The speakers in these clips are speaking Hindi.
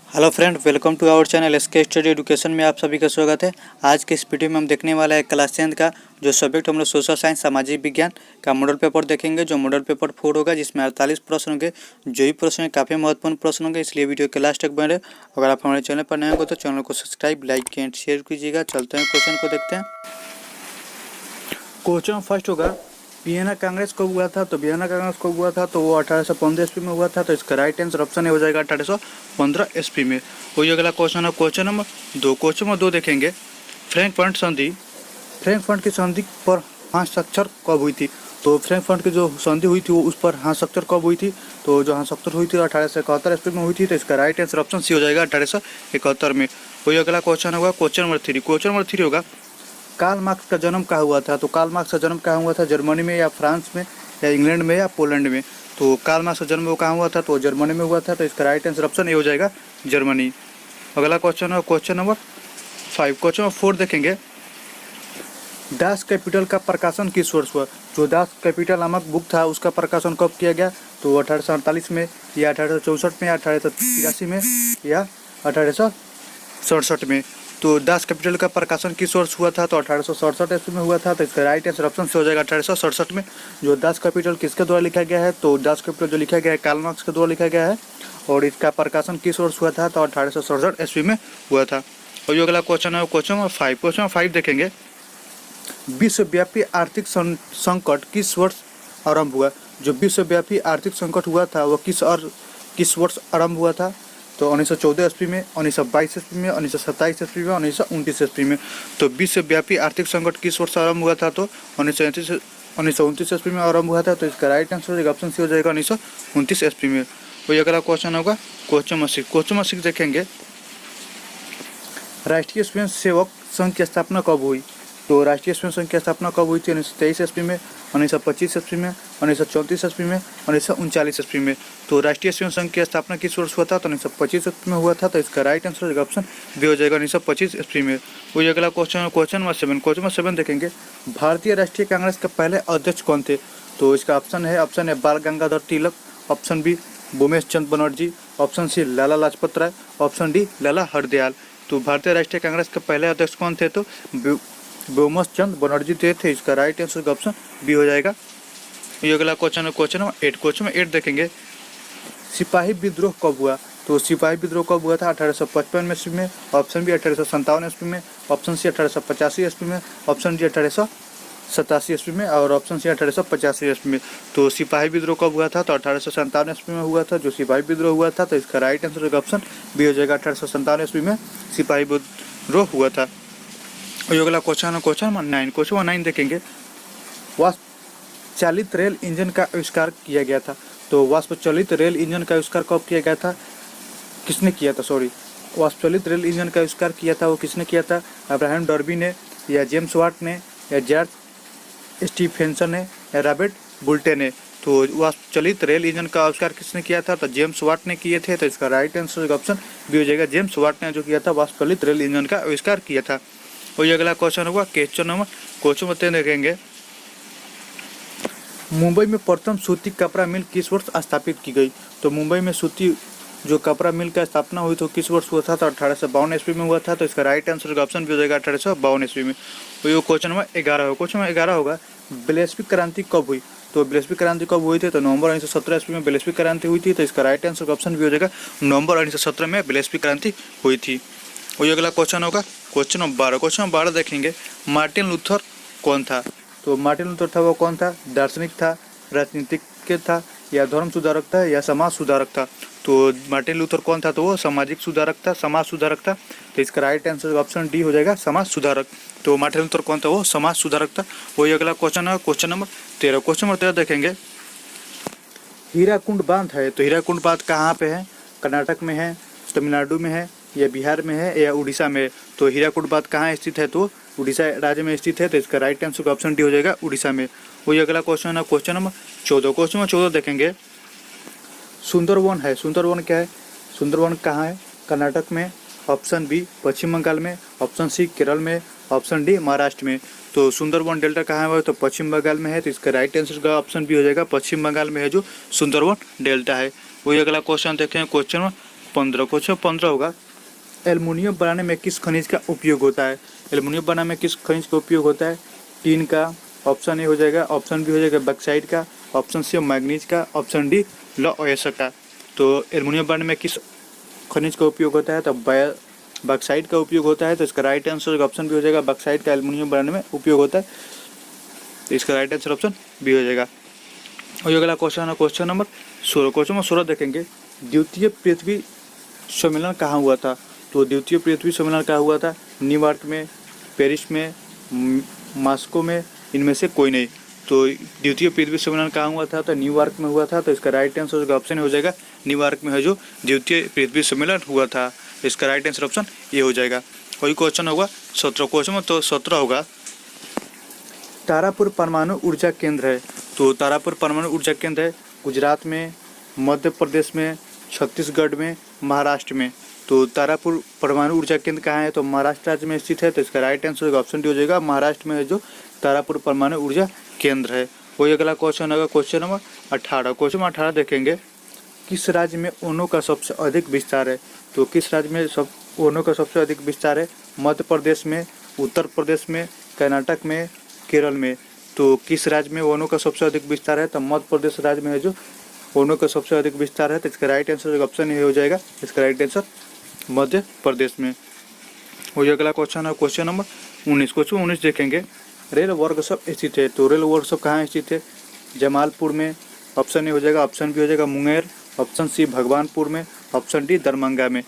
Hello friend, welcome to our channel SK study education में आप सभी का स्वागत है। आज के इस वीडियो में हम देखने वाला है क्लास 10 का जो सब्जेक्ट हम लोग सोशल साइंस सामाजिक विज्ञान का मॉडल पेपर देखेंगे। जो मॉडल पेपर 4 होगा, जिसमें 48 प्रश्न होंगे। जो ही प्रश्न है काफ़ी महत्वपूर्ण प्रश्न होंगे, इसलिए वीडियो के लास्ट तक बने रहे। अगर आप हमारे चैनल पर नए होंगे तो चैनल को सब्सक्राइब, लाइक एंड शेयर कीजिएगा। चलते हैं क्वेश्चन को देखते हैं। क्वेश्चन फर्स्ट होगा, वियना कांग्रेस कब हुआ था? तो वियना कांग्रेस कब हुआ था? तो वो 1815 ईस्वी में हुआ था। तो इसका राइट आंसर ऑप्शन हो जाएगा 1815 ईस्वी में। वही अगला क्वेश्चन है, क्वेश्चन नंबर 2। क्वेश्चन नंबर 2 देखेंगे, फ्रैंकफर्ट संधि, फ्रैंकफर्ट की संधि पर हस्ताक्षर कब हुई थी? तो फ्रैंकफर्ट की जो संधि हुई थी वो उस पर हस्ताक्षर कब हुई थी? तो जो हस्ताक्षर हुई थी 1871 ईस्वी में हुई थी। तो इसका राइट आंसर ऑप्शन सी हो जाएगा 1871 में। वही अगला क्वेश्चन होगा, क्वेश्चन नंबर 3। क्वेश्चन नंबर 3 होगा, कार्ल मार्क्स का जन्म कहाँ हुआ था? तो कार्ल मार्क्स का जन्म कहाँ हुआ था? जर्मनी में या फ्रांस में या इंग्लैंड में या पोलैंड में? तो कार्ल मार्क्स का जन्म वो कहाँ हुआ था? तो जर्मनी में हुआ था। तो इसका राइट आंसर ऑप्शन ए हो जाएगा जर्मनी। अगला क्वेश्चन है क्वेश्चन नंबर 5। क्वेश्चन नंबर 4 देखेंगे, दास कैपिटल का प्रकाशन किस वर्ष हुआ? जो दास कैपिटल नामक बुक था उसका प्रकाशन कब किया गया? तो 1848 में या 1864 में या 1883 में या 1867 में? तो दास कैपिटल का प्रकाशन किस वर्ष हुआ था? तो 1867 ईस्वी में हुआ था। तो इसका राइट आंसर ऑप्शन से हो जाएगा 1867 में। जो दास कैपिटल किसके द्वारा लिखा गया है? तो दास कैपिटल जो लिखा गया है कार्ल मार्क्स के द्वारा लिखा गया है। और इसका प्रकाशन किस वर्ष हुआ था? तो 1867 ईस्वी में हुआ था। और जो अगला क्वेश्चन है क्वेश्चन नंबर 5। क्वेश्चन नंबर 5 देखेंगे, विश्वव्यापी आर्थिक संकट किस वर्ष आरंभ हुआ? जो विश्वव्यापी आर्थिक संकट हुआ था वो किस वर्ष आरंभ हुआ था? तो 1914 ईस्वी में, 1922 ईस्वी में, 1927 ईस्वी में, 1929 ईस्वी में। तो विश्वव्यापी आर्थिक संकट किस वर्ष आरंभ हुआ था? तो 1929 ईस्वी में आरंभ हुआ था। तो इसका राइट आंसर हो जाएगा ऑप्शन सी हो जाएगा 1929 ईस्वी में। वही अगला क्वेश्चन होगा क्वेश्चन नंबर 6। क्वेश्चन नंबर 6 देखेंगे, राष्ट्रीय स्वयं सेवक संघ की स्थापना कब हुई? तो राष्ट्रीय स्वयं संघ की स्थापना कब हुई थी? 1923 ईस्वी में, 1925 ईस्वी में, 1934 ईस्वी में, 1939 ईस्वी में। तो राष्ट्रीय स्वयं संघ की स्थापना किस वर्ष हुआ था? तो 1925 ईस्वी में हुआ था। तो इसका राइट आंसर हो जाएगा ऑप्शन बी हो जाएगा 1925 ईस्वी में। वही अगला question question number 7। Question number 7 देखेंगे, भारतीय राष्ट्रीय कांग्रेस के पहले अध्यक्ष कौन थे? तो इसका ऑप्शन है बाल गंगाधर तिलक, ऑप्शन बी भूमेश चंद्र Banerjee, option C Lala Lajpat Rai, option D लाला हरदयाल। तो भारतीय राष्ट्रीय कांग्रेस के पहले अध्यक्ष कौन थे? तो भूमेश चंद्र बनर्जी थे। इसका राइट आंसर का ऑप्शन बी हो जाएगा। ये अगला क्वेश्चन है क्वेश्चन नंबर 8। क्वेश्चन नंबर 8 देखेंगे, सिपाही विद्रोह कब हुआ? तो सिपाही विद्रोह कब हुआ था? 1855 ईस्वी में, ऑप्शन बी 1857 ईस्वी में, ऑप्शन सी 1885 ईस्वी में, ऑप्शन डी 1887 ईस्वी में और ऑप्शन सी 1885 ईस्वी में। तो सिपाही विद्रोह कब हुआ था? तो 1857 ईस्वी में हुआ था जो सिपाही विद्रोह हुआ था। तो इसका राइट आंसर का ऑप्शन बी हो जाएगा 1857 ईस्वी में सिपाही विद्रोह हुआ था। और अगला क्वेश्चन है क्वेश्चन नंबर 9। क्वेश्चन नंबर 9 देखेंगे, वाष्प चालित रेल इंजन का आविष्कार किया गया था। तो वाष्प चालित रेल इंजन का आविष्कार कब किया गया था? किसने किया था? वाष्प चालित रेल इंजन का आविष्कार किया था वो किसने किया था? अब्राहम डर्बी ने या जेम्स वाट ने या जॉर्ज स्टीफेंसन ने या रॉबर्ट बुल्टे ने? तो वाष्प चालित रेल इंजन का आविष्कार किसने किया था? तो जेम्स वाट ने किए थे। तो इसका राइट आंसर ऑप्शन बी हो जाएगा, जेम्स वाट ने जो किया था वाष्प चालित रेल इंजन का आविष्कार किया था। और ये अगला क्वेश्चन होगा क्वेश्चन नंबर 10 देखेंगे, मुंबई में प्रथम सूती कपड़ा मिल किस वर्ष स्थापित की गई? तो मुंबई में सूती जो कपड़ा मिल का स्थापना हुई तो किस वर्ष हुआ था? तो 1852 ईस्वी में हुआ था। तो इसका राइट आंसर का ऑप्शन भी हो जाएगा 1852 ईस्वी में। तो ये क्वेश्चन नंबर 11 होगा। क्वेश्चन नंबर 11 होगा, वैश्विक क्रांति कब हुई? तो वैश्विक क्रांति कब हुई थी? तो नवंबर 1917 ईस्वी में वैश्विक क्रांति हुई थी। तो इसका राइट आंसर का ऑप्शन भी हो जाएगा नवंबर 1917 में वैश्विक क्रांति हुई थी। वही अगला क्वेश्चन होगा क्वेश्चन नंबर 12। क्वेश्चन नंबर 12 देखेंगे, मार्टिन लूथर कौन था? तो मार्टिन लूथर था वो कौन था? दार्शनिक था, राजनीतिज्ञ था या धर्म सुधारक था या समाज सुधारक था? तो मार्टिन लूथर कौन था? तो वो सामाजिक सुधारक था, समाज सुधारक था। तो इसका राइट आंसर ऑप्शन डी हो जाएगा, समाज सुधारक। तो मार्टिन लूथर कौन था? वो समाज सुधारक था। वही अगला क्वेश्चन है क्वेश्चन नंबर 13। क्वेश्चन नंबर 13 देखेंगे, हीराकुंड बांध है तो हीराकुंड बांध कहाँ पे है? कर्नाटक में है, तमिलनाडु में है या बिहार में है या उड़ीसा में? तो हीराकुंड बांध कहाँ स्थित है? तो उड़ीसा राज्य में स्थित है। तो इसका राइट आंसर का ऑप्शन डी हो जाएगा, उड़ीसा में। वही अगला क्वेश्चन है क्वेश्चन नंबर 14। क्वेश्चन नंबर 14 देखेंगे, सुंदरवन है, सुंदरवन क्या है? सुंदरवन कहाँ है? कर्नाटक में, ऑप्शन बी पश्चिम बंगाल में, ऑप्शन सी केरल में, ऑप्शन डी महाराष्ट्र में। तो सुंदरवन डेल्टा कहाँ है? तो पश्चिम बंगाल में है। तो इसका राइट आंसर का ऑप्शन बी हो जाएगा, पश्चिम बंगाल में है जो सुंदरवन डेल्टा है। वही अगला क्वेश्चन देखें क्वेश्चन 15। क्वेश्चन 15 होगा, एल्युमिनियम बनाने में किस खनिज का उपयोग होता है? एल्युमिनियम बनाने में किस खनिज का उपयोग होता है? टीन का, ऑप्शन ए हो जाएगा, ऑप्शन बी हो जाएगा बक्साइट का, ऑप्शन सी मैग्नीज का, ऑप्शन डी लौह का। तो एल्युमिनियम बनाने में किस खनिज का उपयोग होता है? तो बक्साइट का उपयोग होता है। तो इसका राइट आंसर ऑप्शन बी हो जाएगा, बक्साइट का एल्युमिनियम बनाने में उपयोग होता है। तो इसका राइट आंसर ऑप्शन बी हो जाएगा। और अगला क्वेश्चन है क्वेश्चन नंबर 16। क्वेश्चन नंबर 16 देखेंगे, द्वितीय पृथ्वी सम्मेलन कहाँ हुआ था? तो द्वितीय पृथ्वी सम्मेलन कहाँ हुआ था? न्यूयॉर्क में, पेरिस में, मॉस्को में, इनमें से कोई नहीं। तो द्वितीय पृथ्वी सम्मेलन कहाँ हुआ था? तो न्यूयॉर्क में हुआ था। तो इसका राइट आंसर ऑप्शन हो जाएगा, न्यूयॉर्क में है जो द्वितीय पृथ्वी सम्मेलन हुआ था। इसका राइट आंसर ऑप्शन ये हो जाएगा। वही क्वेश्चन होगा 17। क्वेश्चन में तो 17 होगा, तारापुर परमाणु ऊर्जा केंद्र है। तो तारापुर परमाणु ऊर्जा केंद्र है गुजरात में, मध्य प्रदेश में, छत्तीसगढ़ में, महाराष्ट्र में। तो तारापुर परमाणु ऊर्जा केंद्र कहाँ है? तो महाराष्ट्र राज्य में स्थित है। तो इसका राइट आंसर ऑप्शन डी हो जाएगा, महाराष्ट्र में है जो तारापुर परमाणु ऊर्जा केंद्र है। वही अगला क्वेश्चन होगा क्वेश्चन नंबर 18। क्वेश्चन नंबर 18 देखेंगे, किस राज्य में ओनो का सबसे अधिक विस्तार है? तो किस राज्य में ओनो का सबसे अधिक विस्तार है? मध्य प्रदेश में, उत्तर प्रदेश में, कर्नाटक में, केरल में। तो किस राज्य में ओनो का सबसे अधिक विस्तार है? तो मध्य प्रदेश राज्य में है जो ओनो का सबसे अधिक विस्तार है। तो इसका राइट आंसर ऑप्शन ये हो जाएगा, इसका राइट आंसर मध्य प्रदेश में। वही अगला क्वेश्चन है क्वेश्चन नंबर 19। क्वेश्चन 19 देखेंगे, रेल वर्कशॉप स्थित है। तो रेल वर्कशॉप कहाँ स्थित है? जमालपुर में, ऑप्शन ए हो जाएगा, ऑप्शन बी हो जाएगा मुंगेर, ऑप्शन सी भगवानपुर में, ऑप्शन डी दरभंगा में।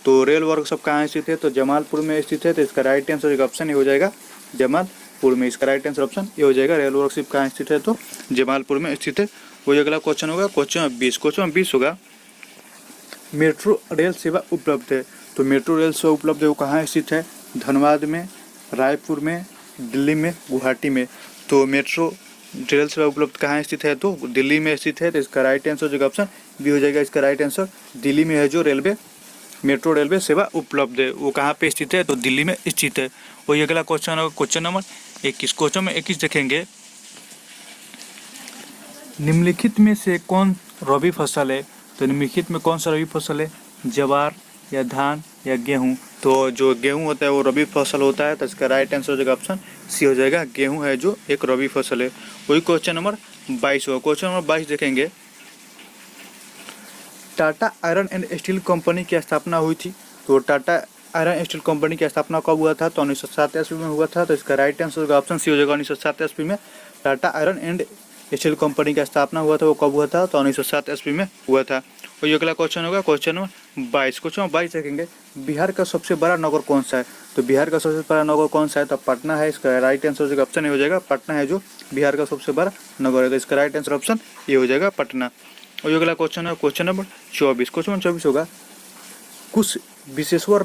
तो रेल वर्कशॉप कहाँ स्थित है? तो जमालपुर में स्थित है। तो इसका राइट आंसर ऑप्शन ये हो जाएगा, जमालपुर में। इसका राइट आंसर ऑप्शन ये हो जाएगा, रेल वर्कशॉप कहाँ स्थित है? तो जमालपुर में स्थित है। वही अगला क्वेश्चन होगा क्वेश्चन 20। क्वेश्चन 20 होगा, मेट्रो रेल सेवा उपलब्ध है। तो मेट्रो रेल सेवा उपलब्ध है वो कहाँ स्थित है? धनबाद में, रायपुर में, दिल्ली में, गुवाहाटी में। तो मेट्रो रेल सेवा उपलब्ध कहाँ स्थित है? तो दिल्ली में स्थित है। तो इसका राइट आंसर जो ऑप्शन बी हो जाएगा, इसका राइट आंसर दिल्ली में है जो मेट्रो रेलवे सेवा उपलब्ध है वो कहाँ पे स्थित है? तो दिल्ली में स्थित है। वही अगला क्वेश्चन होगा क्वेश्चन नंबर 21। क्वेश्चन में 21 देखेंगे, निम्नलिखित में से कौन रबी फसल है? तो निम्नलिखित में कौन सा रबी फसल है? ज्वार या धान या गेहूँ? तो जो गेहूँ होता है वो रबी फसल होता है। तो इसका राइट आंसर हो जाएगा ऑप्शन सी हो जाएगा, गेहूँ है जो एक रबी फसल है। वही क्वेश्चन नंबर 22 होगा। क्वेश्चन नंबर 22 देखेंगे, Tata iron and steel company की स्थापना हुई थी। तो टाटा आयरन स्टील कंपनी की स्थापना कब हुआ था? तो 1907 ईस्वी में हुआ था। तो इसका राइट आंसर होगा ऑप्शन सी हो जाएगा, 1907 ईस्वी में Tata iron and steel company का स्थापना हुआ था। वो कब हुआ था? तो 1907 ईस्वी में हुआ था। और ये अगला क्वेश्चन होगा क्वेश्चन नंबर 22। क्वेश्चन नंबर 22 देखेंगे, बिहार का सबसे बड़ा नगर कौन सा है? तो बिहार का सबसे बड़ा नगर कौन सा है? तो पटना है। इसका राइट आंसर ऑप्शन ये हो जाएगा, पटना है जो बिहार का सबसे बड़ा नगर है। तो इसका राइट आंसर ऑप्शन ये हो जाएगा, पटना। और ये अगला क्वेश्चन है क्वेश्चन नंबर 24। क्वेश्चन नंबर 24 होगा, कुछ विशेश्वर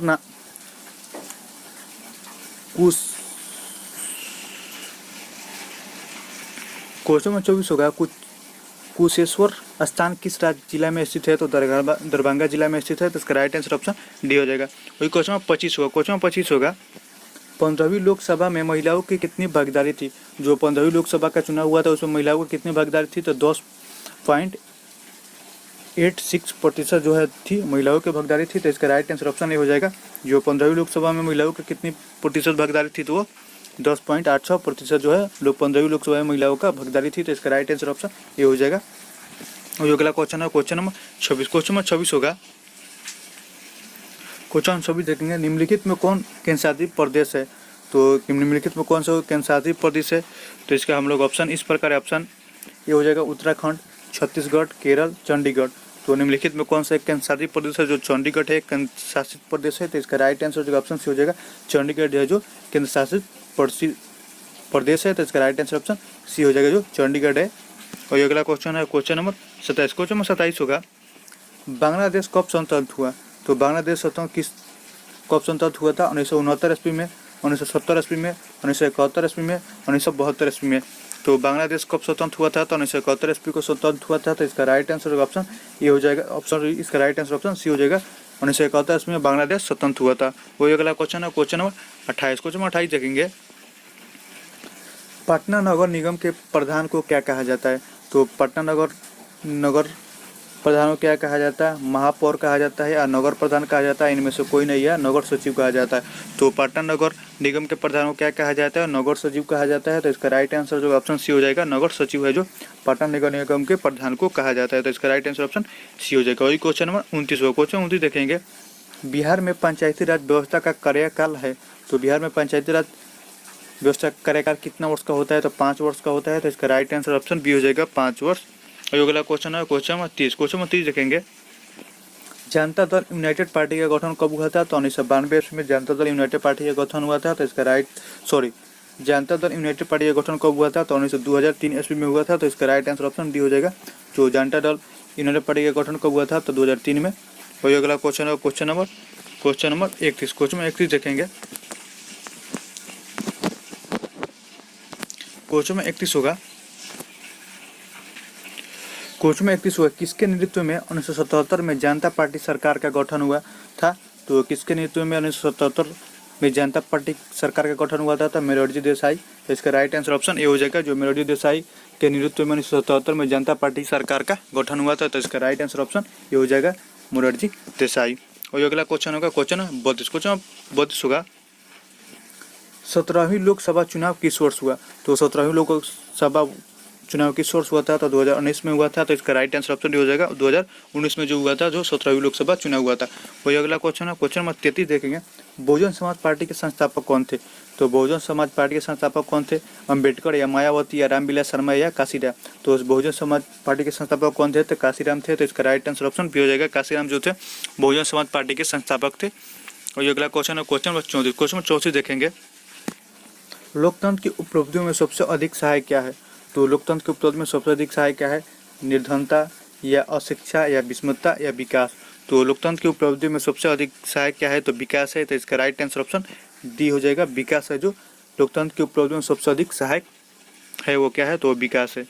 क्वेश्चन नंबर 24 होगा, कुशेश्वर स्थान किस राज्य जिला में स्थित है? तो दरभंगा जिला में स्थित है। तो इसका राइट आंसर ऑप्शन डी हो जाएगा। वही क्वेश्चन नंबर 25 होगा। क्वेश्चन नंबर 25 होगा, 15वीं लोकसभा में महिलाओं की कितनी भागीदारी थी? जो 15वीं लोकसभा का चुनाव हुआ था उसमें महिलाओं की कितनी भागीदारी थी? तो 10.86% जो है थी महिलाओं की भागीदारी थी। तो इसका राइट आंसर ऑप्शन ए हो जाएगा, जो 15वीं लोकसभा में महिलाओं की कितनी प्रतिशत भागीदारी थी? तो वो 10.86% जो है 15वीं लोकसभा में महिलाओं का भागीदारी थी। तो इसका राइट आंसर ऑप्शन ये हो जाएगा। और अगला क्वेश्चन है क्वेश्चन नंबर 26। क्वेश्चन नंबर 26 होगा, क्वेश्चन 26 देखेंगे, निम्नलिखित में कौन केंद्रशासित प्रदेश है? तो निम्नलिखित में कौन सा केंद्रशासित प्रदेश है? तो इसका हम लोग ऑप्शन इस प्रकार ऑप्शन ये हो जाएगा, उत्तराखंड, छत्तीसगढ़, केरल, चंडीगढ़। तो निम्नलिखित में कौन सा एक केंद्रशासित प्रदेश है? जो चंडीगढ़ है केंद्रशासित प्रदेश है। तो इसका राइट आंसर जो ऑप्शन सी हो जाएगा, चंडीगढ़ है जो केंद्रशासित प्रदेश है। तो इसका राइट आंसर ऑप्शन सी हो जाएगा, जो चंडीगढ़ है। और अगला क्वेश्चन है क्वेश्चन नंबर 27। क्वेश्चन नंबर 27 होगा, बांग्लादेश कब स्वतंत्र हुआ? तो बांग्लादेश कब स्वतंत्र हुआ था? 1969 ईस्वी में, 1970 ईस्वी में, 1971 ईस्वी में, 1972 ईस्वी में। तो बांग्लादेश कब स्वतंत्र हुआ था? तो 1971 ईस्वी को स्वतंत्र हुआ था। तो इसका राइट आंसर ऑप्शन ये हो जाएगा, ऑप्शन इसका राइट आंसर ऑप्शन सी हो जाएगा, 1971 ईस्वी में बांग्लादेश स्वतंत्र हुआ था। वही अगला क्वेश्चन है क्वेश्चन नंबर 28। क्वेश्चन नंबर 28 देखेंगे, पटना नगर निगम के प्रधान को क्या कहा जाता है? तो पटना नगर प्रधानों को क्या कहा जाता है, महापौर कहा जाता है या नगर प्रधान कहा जाता है, इनमें से कोई नहीं है, नगर सचिव कहा जाता है। तो पाटन नगर निगम के प्रधान को क्या कहा जाता है, नगर सचिव कहा जाता है। तो इसका राइट आंसर जो ऑप्शन सी हो जाएगा, नगर सचिव है जो पाटन नगर निगम के प्रधान को कहा जाता है। तो इसका राइट आंसर ऑप्शन सी हो जाएगा। वही क्वेश्चन नंबर 29 होगा। क्वेश्चन 29 देखेंगे, बिहार में पंचायती राज व्यवस्था का कार्यकाल है। तो बिहार में पंचायती राज व्यवस्था का कार्यकाल कितना वर्ष का होता है, तो 5 वर्ष का होता है। तो इसका राइट आंसर ऑप्शन बी हो जाएगा, 5 वर्ष। और अगला क्वेश्चन है क्वेश्चन नंबर 30। क्वेश्चन नंबर 30 देखेंगे, जनता दल यूनाइटेड पार्टी का गठन कब हुआ था, तो 1992 में जनता दल यूनाइटेड पार्टी का गठन हुआ था। तो इसका जनता दल यूनाइटेड पार्टी का गठन कब हुआ था, तो 2003 ईस्वी में हुआ था। तो इसका राइट आंसर ऑप्शन डी हो जाएगा। जो जनता दल यूनाइटेड पार्टी का गठन कब हुआ था, तो 2003 में। और अगला क्वेश्चन है क्वेश्चन नंबर 31। क्वेश्चन नंबर 31 देखेंगे, क्वेश्चन में 31 होगा। क्वेश्चन में 31 हुआ, किसके नेतृत्व में 1977 में जनता पार्टी सरकार का गठन हुआ था। तो किसके नेतृत्व में 1977 में जनता पार्टी सरकार का गठन हुआ था, तो मोरारजी देसाई। तो इसका राइट आंसर ऑप्शन ए हो जाएगा। जो मोरारजी देसाई के नेतृत्व में 1977 में जनता पार्टी सरकार का गठन हुआ था। तो इसका राइट आंसर ऑप्शन ए हो जाएगा, मोरारजी देसाई। और अगला क्वेश्चन होगा क्वेश्चन 32। क्वेश्चन 32 होगा, 17वीं लोकसभा चुनाव किस वर्ष हुआ। तो 17वीं लोकसभा चुनाव किस वर्ष हुआ था, तो 2019 में हुआ था। तो इसका राइट आंसर ऑप्शन हो जाएगा, 2019 में जो हुआ था, जो 17वीं लोकसभा चुनाव हुआ था। वही अगला क्वेश्चन है क्वेश्चन नंबर 33 देखेंगे, बहुजन समाज पार्टी के संस्थापक कौन थे। तो बहुजन समाज पार्टी के संस्थापक कौन थे, अम्बेडकर या मायावती या रामविलास शर्मा या काशीराम। तो बहुजन समाज पार्टी के संस्थापक कौन थे, तो काशीराम थे। तो इसका राइट आंसर ऑप्शन बी हो जाएगा, काशीराम जो थे बहुजन समाज पार्टी के संस्थापक थे। और अगला क्वेश्चन है क्वेश्चन नंबर 34। क्वेश्चन नंबर 34 देखेंगे, लोकतंत्र की उपलब्धियों में सबसे अधिक सहायक क्या है। तो लोकतंत्र की उपलब्धि में सबसे अधिक सहायक क्या है, निर्धनता या अशिक्षा या विषमता या विकास। तो लोकतंत्र की उपलब्धि में सबसे अधिक सहायक क्या है, तो विकास है। तो इसका राइट आंसर ऑप्शन डी हो जाएगा, विकास है जो लोकतंत्र की उपलब्धि में सबसे अधिक सहायक है, वो क्या है, तो विकास है।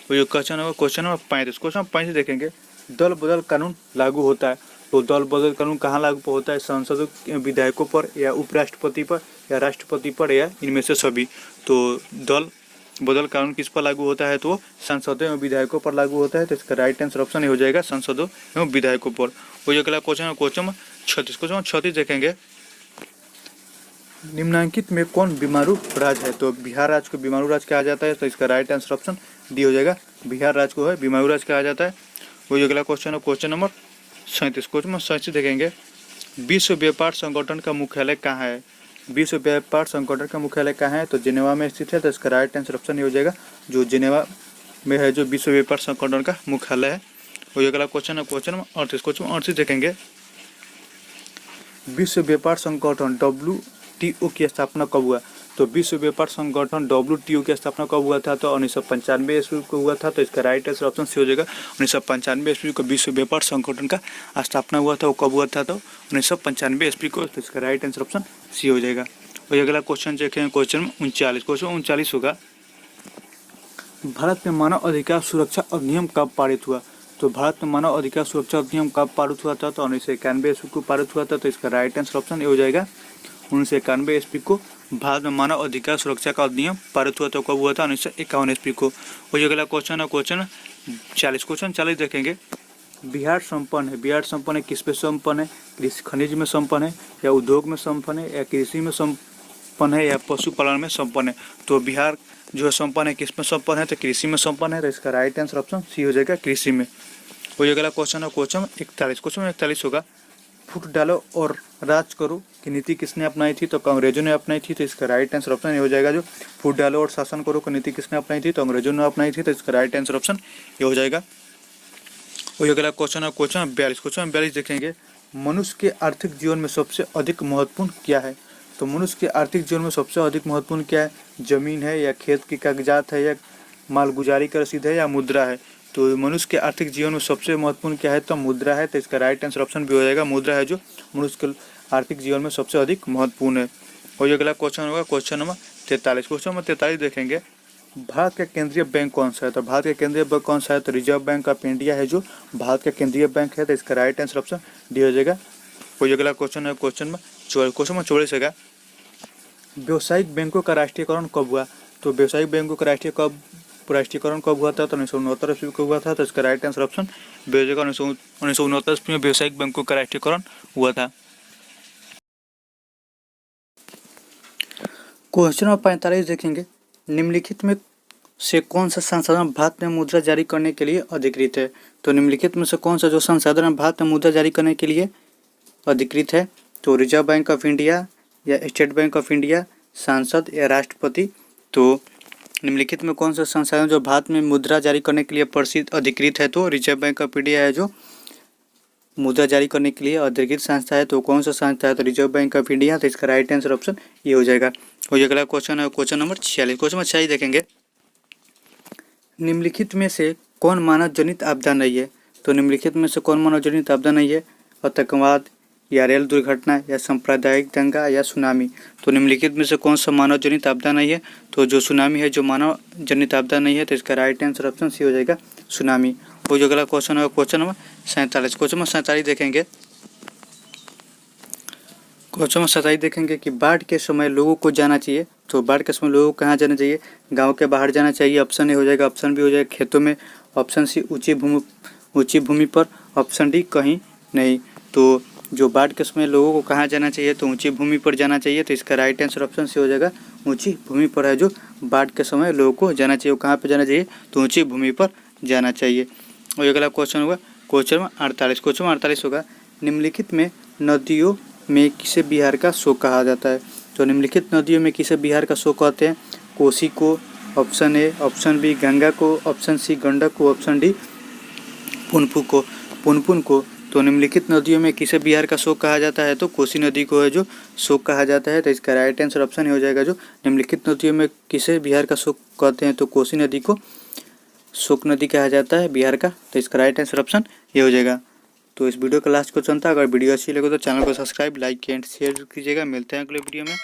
तो ये क्वेश्चन होगा क्वेश्चन नंबर 35। क्वेश्चन नंबर 35 देखेंगे, दल बदल कानून लागू होता है। तो दल बदल कानून कहाँ लागू होता है, संसद विधायकों पर या उपराष्ट्रपति पर या राष्ट्रपति पर या इनमें से सभी। तो दल बदल कानून किस पर लागू होता है, तो संसदों एवं विधायकों पर लागू होता है। तो इसका राइट आंसर ऑप्शन हो जाएगा, संसदों एवं विधायकों पर। वही अगला क्वेश्चन क्वेश्चन 36। क्वेश्चन 36 देखेंगे, निम्नलिखित में कौन बीमारू राज्य है। तो बिहार राज्य को बीमारू राज्य कहा जाता है। तो इसका राइट आंसर ऑप्शन डी हो जाएगा, बिहार राज्य को है बीमारू राज्य कहा जाता है। वही अगला question question number 37। Question number 37 देखेंगे, विश्व व्यापार संगठन का मुख्यालय कहाँ है। विश्व व्यापार संगठन का मुख्यालय कहाँ है, तो जिनेवा में स्थित है। तो इसका राइट आंसर ऑप्शन हो जाएगा, जो जिनेवा में है जो विश्व व्यापार संगठन का मुख्यालय है। वही अगला क्वेश्चन है क्वेश्चन नंबर 38। क्वेश्चन 38 देखेंगे, विश्व व्यापार संगठन WTO की स्थापना कब हुआ। तो विश्व व्यापार संगठन WTO की स्थापना कब हुआ था, तो 1995 ईस्वी को हुआ था। तो इसका राइट आंसर ऑप्शन सी हो जाएगा, 1995 ईस्वी को विश्व व्यापार संगठन का स्थापना हुआ था। वो कब हुआ था, तो 1995 ईस्वी को। तो इसका राइट आंसर ऑप्शन सी हो जाएगा। और अगला क्वेश्चन देखेंगे क्वेश्चन 39। क्वेश्चन 39 होगा, भारत में मानव अधिकार सुरक्षा अधिनियम कब पारित हुआ। तो भारत में मानव अधिकार सुरक्षा अधिनियम कब पारित हुआ था, तो 1991 ईस्वी को पारित हुआ था। तो इसका राइट आंसर ऑप्शन हो जाएगा, 1991 ईस्वी को भारत में मानव अधिकार सुरक्षा का अधिनियम पारित हुआ। तो कब हुआ था, 1951 ईस्वी को। वही अगला क्वेश्चन है क्वेश्चन 40। क्वेश्चन 40 देखेंगे, बिहार संपन्न है। बिहार संपन्न है, किस पे संपन्न है, कृषि खनिज में संपन्न है या उद्योग में संपन्न है या कृषि में संपन्न है या पशुपालन में संपन्न है। तो बिहार जो है संपन्न है, किस में संपन्न है, तो कृषि में संपन्न है। तो इसका राइट आंसर ऑप्शन सी हो जाएगा, कृषि में। वही अगला क्वेश्चन है क्वेश्चन 41। क्वेश्चन 41 होगा, फूट डालो और राज करो की नीति किसने अपनाई थी, तो अंग्रेजों ने अपनाई थी। तो इसका राइट आंसर ऑप्शन ये हो जाएगा, जो फूट डालो और शासन करो की नीति किसने अपनाई थी, तो अंग्रेजों ने अपनाई थी। तो इसका राइट आंसर ऑप्शन ये हो जाएगा। वही अगला क्वेश्चन है क्वेश्चन 42। क्वेश्चन 42 देखेंगे, मनुष्य के आर्थिक जीवन में सबसे अधिक महत्वपूर्ण क्या है। तो मनुष्य के आर्थिक जीवन में सबसे अधिक महत्वपूर्ण क्या है, जमीन है या खेत के कागजात है या मालगुजारी का रसीद है या मुद्रा है। तो मनुष्य के आर्थिक जीवन में सबसे महत्वपूर्ण क्या है, तो मुद्रा है। तो इसका राइट आंसर ऑप्शन भी हो जाएगा, मुद्रा है जो मनुष्य के आर्थिक जीवन में सबसे अधिक महत्वपूर्ण है। और अगला क्वेश्चन होगा क्वेश्चन नंबर 43। क्वेश्चन नंबर 43 देखेंगे, भारत का केंद्रीय बैंक कौन सा है। तो भारत का केंद्रीय बैंक कौन सा है, तो रिजर्व बैंक ऑफ इंडिया है जो भारत का केंद्रीय बैंक है। तो इसका राइट आंसर ऑप्शन डी हो जाएगा। कोई अगला क्वेश्चन है क्वेश्चन में 44 है, व्यावसायिक बैंकों का राष्ट्रीयकरण कब हुआ। तो व्यावसायिक बैंकों का राष्ट्रीयकरण कब हुआ था? तो 1969 ईस्वी को हुआ था। तो इसका राइट आंसर ऑप्शन बी हो जाएगा। 1969 ईस्वी में व्यावसायिक बैंकों का राष्ट्रीयकरण हुआ था। क्वेश्चन नंबर 45 देखेंगे, निम्नलिखित में से कौन सा संसाधन भारत में मुद्रा जारी करने के लिए अधिकृत है? तो निम्नलिखित में से कौन सा जो संसाधन भारत में मुद्रा जारी करने के लिए अधिकृत है? तो रिजर्व बैंक ऑफ इंडिया या स्टेट बैंक ऑफ इंडिया, सांसद या राष्ट्रपति। तो निम्नलिखित में कौन सा संसाधन जो भारत में मुद्रा जारी करने के लिए प्रसिद्ध अधिकृत है? तो रिजर्व बैंक ऑफ इंडिया है जो मुद्रा जारी करने के लिए अधिकृत संस्था है। तो कौन सा संस्था है? तो रिजर्व बैंक ऑफ इंडिया। तो इसका राइट आंसर ऑप्शन ये हो जाएगा। और अगला क्वेश्चन है क्वेश्चन नंबर 46। क्वेश्चन नंबर 46 देखेंगे, निम्नलिखित में से कौन मानव जनित आपदा नहीं है? तो निम्नलिखित में से कौन मानव जनित आपदा नहीं है? आतंकवाद या रेल दुर्घटना या सांप्रदायिक दंगा या सुनामी। तो निम्नलिखित में से कौन सा मानव जनित आपदा नहीं है? तो जो सुनामी है जो मानव जनित आपदा नहीं है। तो इसका राइट आंसर ऑप्शन सी हो जाएगा, सुनामी। और जो अगला क्वेश्चन है क्वेश्चन नंबर 47। क्वेश्चन नंबर 47 देखेंगे, क्वेश्चन नंबर 27 देखेंगे कि बाढ़ के समय लोगों को जाना चाहिए। तो बाढ़ के समय लोगों को कहाँ जाना चाहिए? गांव के बाहर जाना चाहिए, ऑप्शन ए हो जाएगा। ऑप्शन बी हो जाएगा खेतों में, ऑप्शन सी ऊंची भूमि पर, ऑप्शन डी कहीं नहीं। तो जो बाढ़ के समय लोगों को कहाँ जाना चाहिए? तो ऊंची भूमि पर जाना चाहिए। तो इसका राइट आंसर ऑप्शन सी हो जाएगा, ऊंची भूमि पर है जो बाढ़ के समय लोगों को जाना चाहिए। कहाँ पर जाना चाहिए? तो ऊंची भूमि पर जाना चाहिए। और अगला क्वेश्चन होगा क्वेश्चन नंबर 48। क्वेश्चन नंबर 48 होगा, निम्नलिखित में नदियों में किसे बिहार का शोक कहा जाता है? तो निम्नलिखित नदियों में किसे बिहार का शोक कहते हैं? कोसी को, option A, option B Ganga को, ऑप्शन सी गंडक को, ऑप्शन डी पुनपुन को। तो निम्नलिखित नदियों में किसे बिहार का शोक कहा जाता है? तो कोसी नदी को है जो शोक कहा जाता है। तो इसका राइट आंसर ऑप्शन ही हो जाएगा, जो निम्नलिखित नदियों में किसे बिहार का शोक कहते हैं? तो कोसी नदी को शोक नदी कहा जाता है बिहार का। तो इसका राइट आंसर ऑप्शन ये हो जाएगा। तो इस वीडियो का लास्ट क्वेश्चन था, अगर वीडियो अच्छी लगे तो चैनल को सब्सक्राइब, लाइक एंड शेयर कीजिएगा। मिलते हैं अगले वीडियो में।